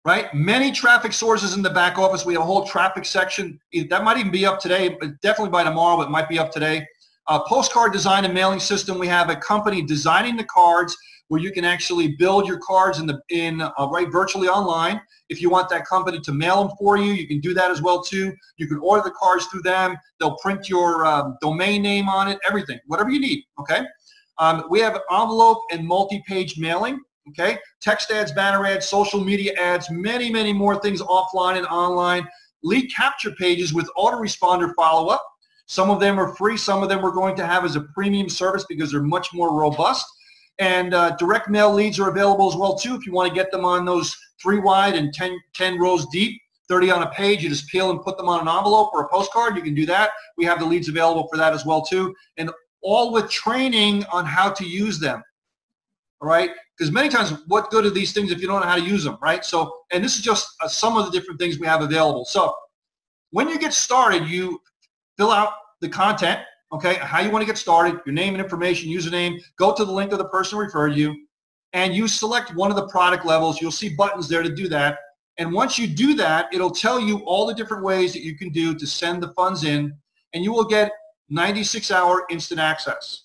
Right? Many traffic sources in the back office. We have a whole traffic section. That might even be up today, but definitely by tomorrow, but it might be up today. Postcard design and mailing system. We have a company designing the cards where you can actually build your cards right virtually online. If you want that company to mail them for you, you can do that as well too. You can order the cards through them. They'll print your domain name on it, everything, whatever you need, okay? We have envelope and multi-page mailing, okay? Text ads, banner ads, social media ads, many, many more things offline and online. Lead capture pages with autoresponder follow-up. Some of them are free. Some of them we're going to have as a premium service because they're much more robust. And direct mail leads are available as well too. If you want to get them on those 3 wide and 10 rows deep, 30 on a page, you just peel and put them on an envelope or a postcard. You can do that. We have the leads available for that as well too. And all with training on how to use them. All right? Because many times, what good are these things if you don't know how to use them, right? So, and this is just some of the different things we have available. So when you get started, you fill out the content, okay, how you want to get started, your name and information, username, go to the link of the person who referred you, and you select one of the product levels. You'll see buttons there to do that. And once you do that, it'll tell you all the different ways that you can do to send the funds in, and you will get 96-hour instant access.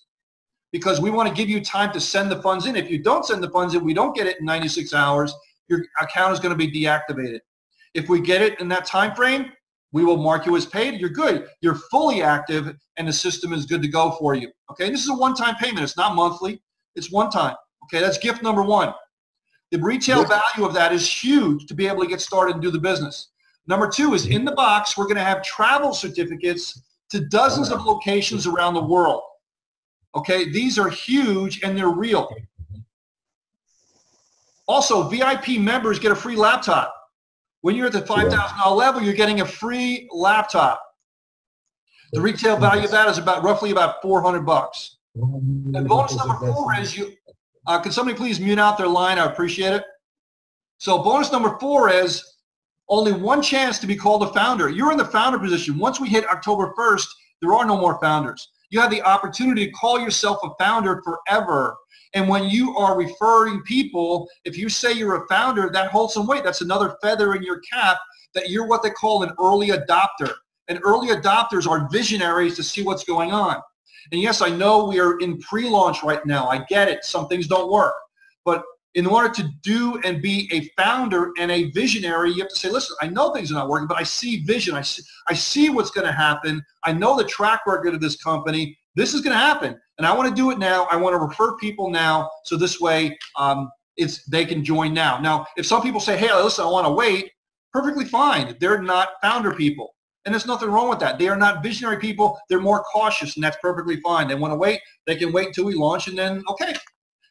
Because we want to give you time to send the funds in. If you don't send the funds in, we don't get it in 96 hours, your account is going to be deactivated. If we get it in that time frame, we will mark you as paid. You're good. You're fully active, and the system is good to go for you. Okay, this is a one-time payment. It's not monthly. It's one time. Okay, that's gift number one. The retail value of that is huge to be able to get started and do the business. Number two is in the box, we're going to have travel certificates to dozens of locations around the world. Okay, these are huge and they're real. Also, VIP members get a free laptop. When you're at the $5,000 level, you're getting a free laptop. The retail value of that is roughly about $400. And bonus number 4 is can somebody please mute out their line? I appreciate it. So bonus number 4 is only one chance to be called a founder. You're in the founder position. Once we hit October 1st, there are no more founders. You have the opportunity to call yourself a founder forever. And when you are referring people, if you say you're a founder, that holds some weight. That's another feather in your cap that you're what they call an early adopter. And early adopters are visionaries to see what's going on. And yes, I know we are in pre-launch right now. I get it. Some things don't work. But in order to do and be a founder and a visionary, you have to say, listen, I know things are not working, but I see vision. I see what's going to happen. I know the track record of this company. This is going to happen. And I want to do it now. I want to refer people now. So this way they can join now. Now, if some people say, hey, listen, I want to wait, perfectly fine. They're not founder people. And there's nothing wrong with that. They are not visionary people. They're more cautious, and that's perfectly fine. They want to wait. They can wait until we launch, and then, okay.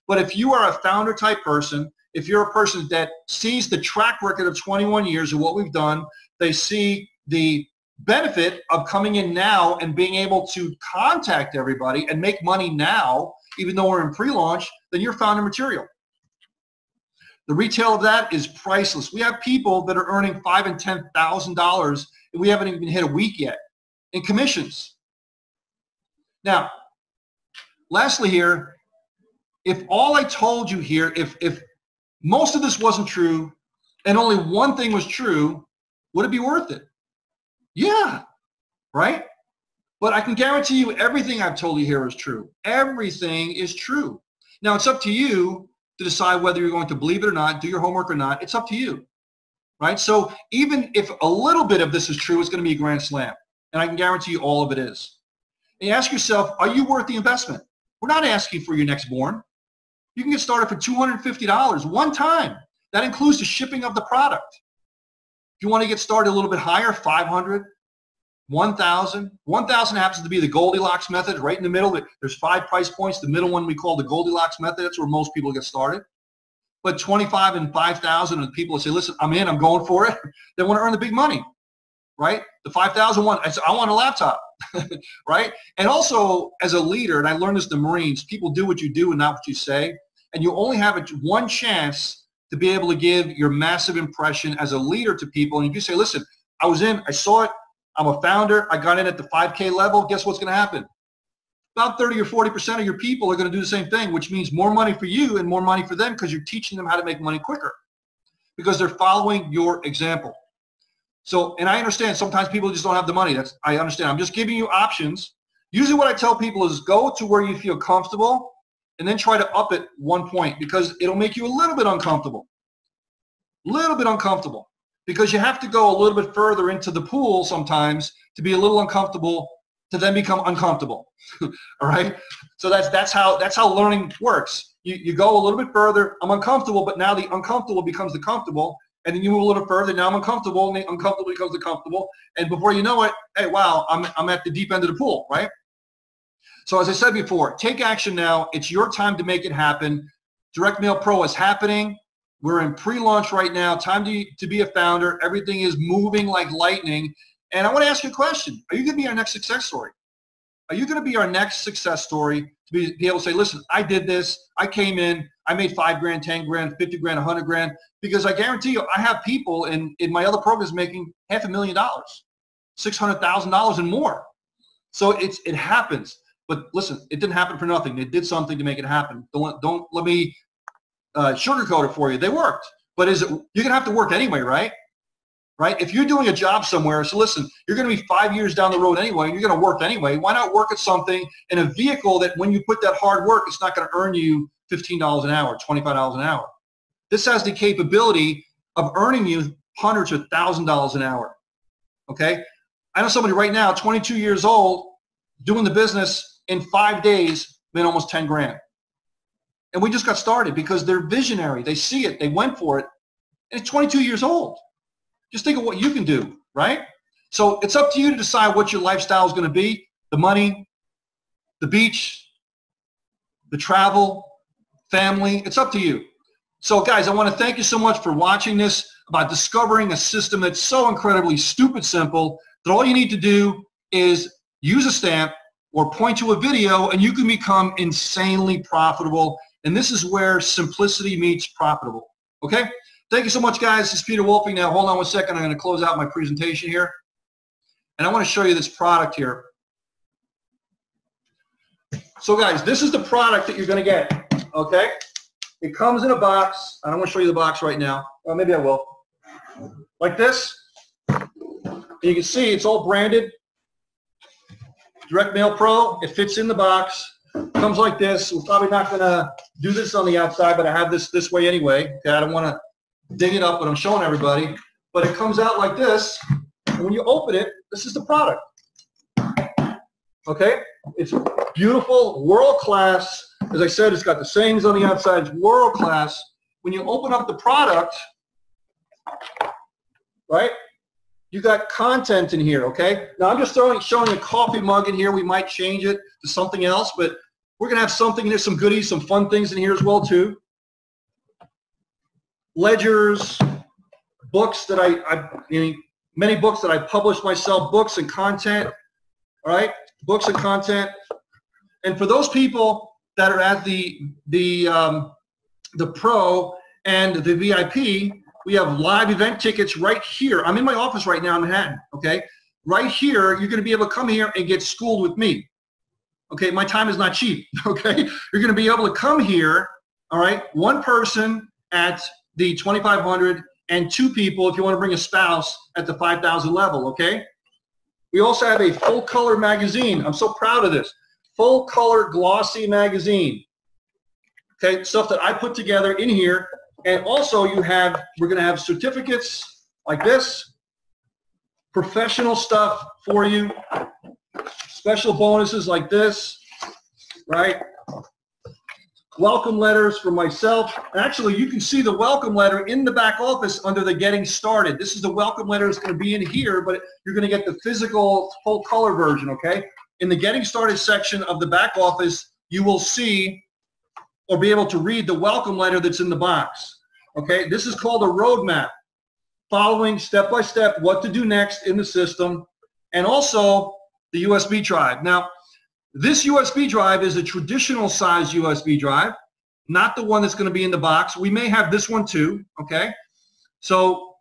But if you are a founder type person, if you're a person that sees the track record of 21 years of what we've done, they see the benefit of coming in now and being able to contact everybody and make money now, even though we're in pre-launch, then you're founder material. The retail of that is priceless. We have people that are earning $5,000 and $10,000, and we haven't even hit a week yet in commissions. Now, lastly here, if all I told you here, if most of this wasn't true and only one thing was true, would it be worth it? Yeah, right? But I can guarantee you everything I've told you here is true. Everything is true. Now, it's up to you to decide whether you're going to believe it or not, do your homework or not. It's up to you, right? So even if a little bit of this is true, it's going to be a grand slam. And I can guarantee you all of it is. And you ask yourself, are you worth the investment? We're not asking for your next born. You can get started for $250 one time. That includes the shipping of the product. If you want to get started a little bit higher, $500, $1,000. $1,000 happens to be the Goldilocks method, right in the middle. There's 5 price points. The middle one we call the Goldilocks method. That's where most people get started. But $25,000 and $5,000 are the people that say, listen, I'm in, I'm going for it. They want to earn the big money, right? The $5,000 one, I want a laptop, right? And also, as a leader, and I learned this in the Marines, people do what you do and not what you say. And you only have one chance to be able to give your massive impression as a leader to people. And if you say, listen, I was in, I saw it, I'm a founder, I got in at the 5K level, guess what's going to happen? About 30 or 40% of your people are going to do the same thing, which means more money for you and more money for them because you're teaching them how to make money quicker because they're following your example. So, and I understand sometimes people just don't have the money. I understand. I'm just giving you options. Usually what I tell people is go to where you feel comfortable and then try to up it 1 point because it'll make you a little bit uncomfortable. Because you have to go a little bit further into the pool sometimes to be a little uncomfortable to then become uncomfortable. All right? So that's how learning works. You go a little bit further. I'm uncomfortable, but now the uncomfortable becomes the comfortable. And then you move a little further. Now I'm uncomfortable, and the uncomfortable becomes the comfortable. And before you know it, hey, wow, I'm at the deep end of the pool, right? So as I said before, take action now. It's your time to make it happen. Direct Mail Pro is happening. We're in pre-launch right now. Time to be a founder. Everything is moving like lightning. And I want to ask you a question. Are you going to be our next success story? Are you going to be our next success story to be able to say, listen, I did this. I came in. I made 5 grand, 10 grand, 50 grand, 100 grand. Because I guarantee you, I have people in my other programs making $500,000, $600,000 and more. So it happens. But listen, it didn't happen for nothing. They did something to make it happen. Don't let me sugarcoat it for you. They worked. But you're going to have to work anyway, right? Right? If you're doing a job somewhere, so listen, you're going to be 5 years down the road anyway, and you're going to work anyway. Why not work at something in a vehicle that when you put that hard work, it's not going to earn you $15 an hour, $25 an hour. This has the capability of earning you hundreds of $1,000s an hour. Okay? I know somebody right now, 22 years old, doing the business in 5 days, made almost 10 grand. And we just got started because they're visionary. They see it. They went for it. And it's 22 years old. Just think of what you can do, right? So it's up to you to decide what your lifestyle is going to be. The money, the beach, the travel, family. It's up to you. So guys, I want to thank you so much for watching this about discovering a system that's so incredibly stupid simple that all you need to do is use a stamp or point to a video and you can become insanely profitable. And this is where simplicity meets profitable. Okay? Thank you so much, guys. This is Peter Wolfing. Now, hold on 1 second. I'm going to close out my presentation here. And I want to show you this product here. So, guys, this is the product that you're going to get. Okay? It comes in a box. I don't want to show you the box right now. Well, maybe I will. Like this. And you can see it's all branded. Direct Mail Pro. It fits in the box. Comes like this. We're probably not going to do this on the outside, but I have this way anyway. Okay? I don't want to dig it up, but I'm showing everybody. But it comes out like this. And when you open it, this is the product. Okay? It's beautiful, world-class. As I said, it's got the sayings on the outside. It's world-class. When you open up the product, right, you got content in here, okay? Now, I'm just showing a coffee mug in here. We might change it to something else, but we're going to have something in there, some goodies, some fun things in here as well, too. Ledgers, books that many books that I published myself, books and content, all right? Books and content. And for those people that are at the Pro and the VIP, we have live event tickets right here. I'm in my office right now in Manhattan, okay? Right here, you're going to be able to come here and get schooled with me. Okay, my time is not cheap, okay? You're going to be able to come here, all right? One person at the 2,500 and 2 people if you want to bring a spouse at the 5,000 level, okay? We also have a full color magazine. I'm so proud of this. Full color glossy magazine. Okay, stuff that I put together in here. And also we're going to have certificates like this, professional stuff for you, special bonuses like this, right? Welcome letters for myself. Actually, you can see the welcome letter in the back office under the getting started. This is the welcome letter that's going to be in here, but you're going to get the physical full color version, okay? In the getting started section of the back office, you will see or be able to read the welcome letter that's in the box, okay? This is called a roadmap, following step by step what to do next in the system, and also the USB drive. Now, this USB drive is a traditional size USB drive. not the one that's going to be in the box. We may have this one too, okay? So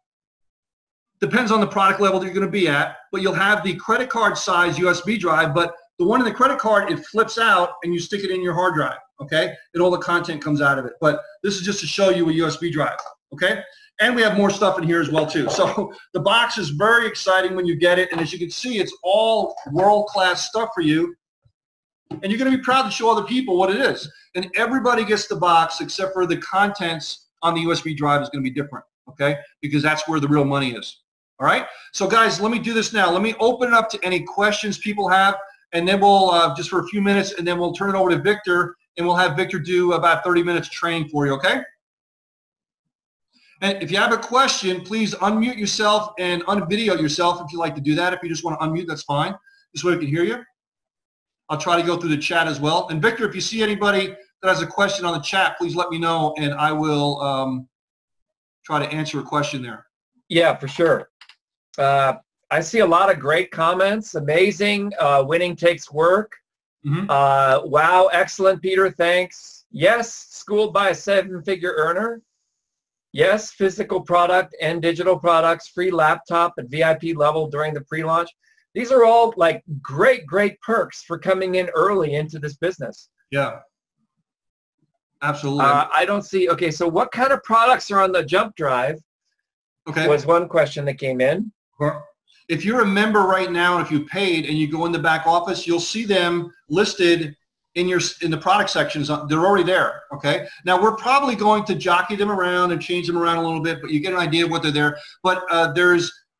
depends on the product level that you're going to be at, but you'll have the credit card size USB drive, but the one in the credit card, it flips out and you stick it in your hard drive, okay? And all the content comes out of it. But this is just to show you a USB drive, okay? And we have more stuff in here as well too. So the box is very exciting when you get it, and as you can see, it's all world-class stuff for you. And you're going to be proud to show other people what it is. And everybody gets the box except for the contents on the USB drive is going to be different, okay? Because that's where the real money is. All right? So guys, let me do this now. Let me open it up to any questions people have, and then we'll, just for a few minutes, and then we'll turn it over to Victor, and we'll have Victor do about 30 minutes training for you, okay? And if you have a question, please unmute yourself and unvideo yourself if you like to do that. If you just want to unmute, that's fine. This way we can hear you. I'll try to go through the chat as well. And Victor, if you see anybody that has a question on the chat, please let me know, and I will try to answer a question there. Yeah, for sure. I see a lot of great comments. Amazing. Winning takes work. Mm-hmm. Wow, excellent, Peter. Thanks. Yes, schooled by a 7-figure earner. Yes, physical product and digital products, free laptop at VIP level during the pre-launch. These are all like great, great perks for coming in early into this business. Yeah, absolutely. I don't see, okay, so what kind of products are on the jump drive? Okay. Was one question that came in. If you're a member right now, and if you paid and you go in the back office, you'll see them listed in the product sections. They're already there, okay? Now, we're probably going to jockey them around and change them around a little bit, but you get an idea of what they're there. But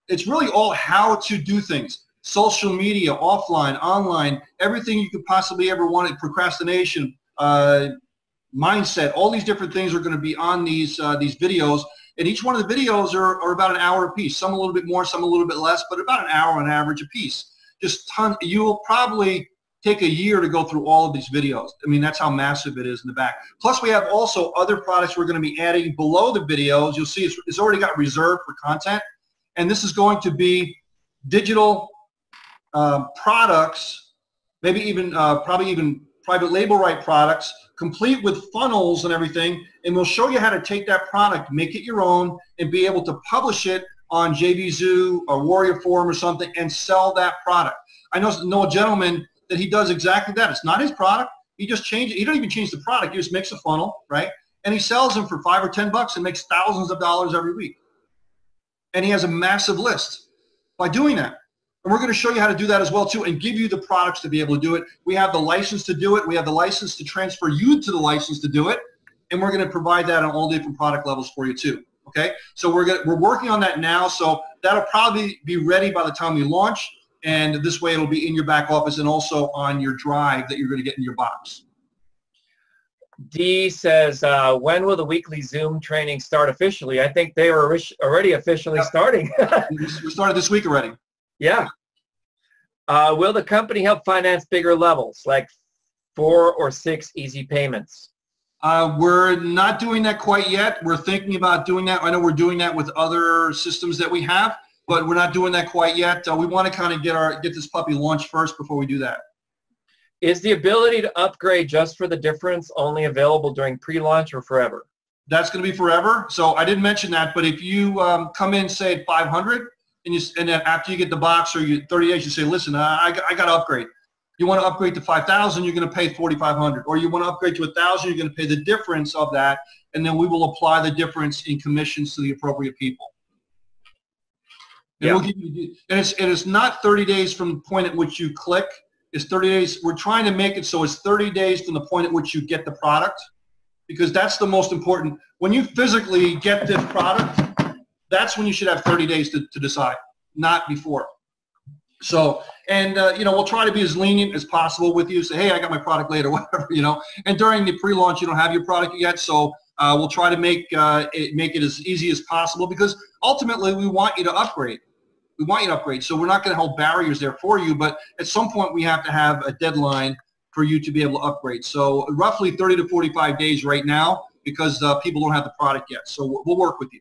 it's really all how to do things. Social media, offline, online, everything you could possibly ever want, procrastination, mindset, all these different things are going to be on these videos. And each one of the videos are about an hour a piece. Some a little bit more, some a little bit less, but about an hour on average a piece. Just you'll probably take a year to go through all of these videos. I mean, that's how massive it is in the back. Plus, we have also other products we're going to be adding below the videos. You'll see it's already got reserved for content. And this is going to be digital products, maybe even probably even private label right products, complete with funnels and everything, and we'll show you how to take that product, make it your own, and be able to publish it on JVZoo or Warrior Forum or something and sell that product. I know a gentleman that he does exactly that. It's not his product. He just changes. He don't even change the product. He just makes a funnel, right? And he sells them for $5 or $10 and makes thousands of dollars every week. And he has a massive list by doing that. And we're going to show you how to do that as well too, and give you the products to be able to do it. We have the license to do it. We have the license to transfer you to the license to do it. And we're going to provide that on all different product levels for you too. Okay? So we're working on that now. So that'll probably be ready by the time we launch. And this way it'll be in your back office and also on your drive that you're going to get in your box. D says, when will the weekly Zoom training start officially? I think they were already officially starting. We started this week already. Yeah. Will the company help finance bigger levels, like 4 or 6 easy payments? We're not doing that quite yet. We're thinking about doing that. I know we're doing that with other systems that we have, but we're not doing that quite yet. We want to kind of get this puppy launched first before we do that. Is the ability to upgrade just for the difference only available during pre-launch or forever? That's going to be forever. So I didn't mention that, but if you come in, say, at 500, and then after you get the box or 30 days, you say, listen, I got to upgrade. You want to upgrade to 5,000, you're going to pay 4,500. Or you want to upgrade to 1,000, you're going to pay the difference of that, and then we will apply the difference in commissions to the appropriate people. And, yeah. We'll give you, and it's not 30 days from the point at which you click. It's 30 days. We're trying to make it so it's 30 days from the point at which you get the product, because that's the most important. When you physically get this product, that's when you should have 30 days to decide, not before. So, and we'll try to be as lenient as possible with you. Say, hey, I got my product later, whatever, And during the pre-launch, you don't have your product yet, so we'll try to make it as easy as possible, because ultimately we want you to upgrade. We want you to upgrade, so we're not going to hold barriers there for you, but at some point we have to have a deadline for you to be able to upgrade. So roughly 30 to 45 days right now, because people don't have the product yet. So we'll work with you.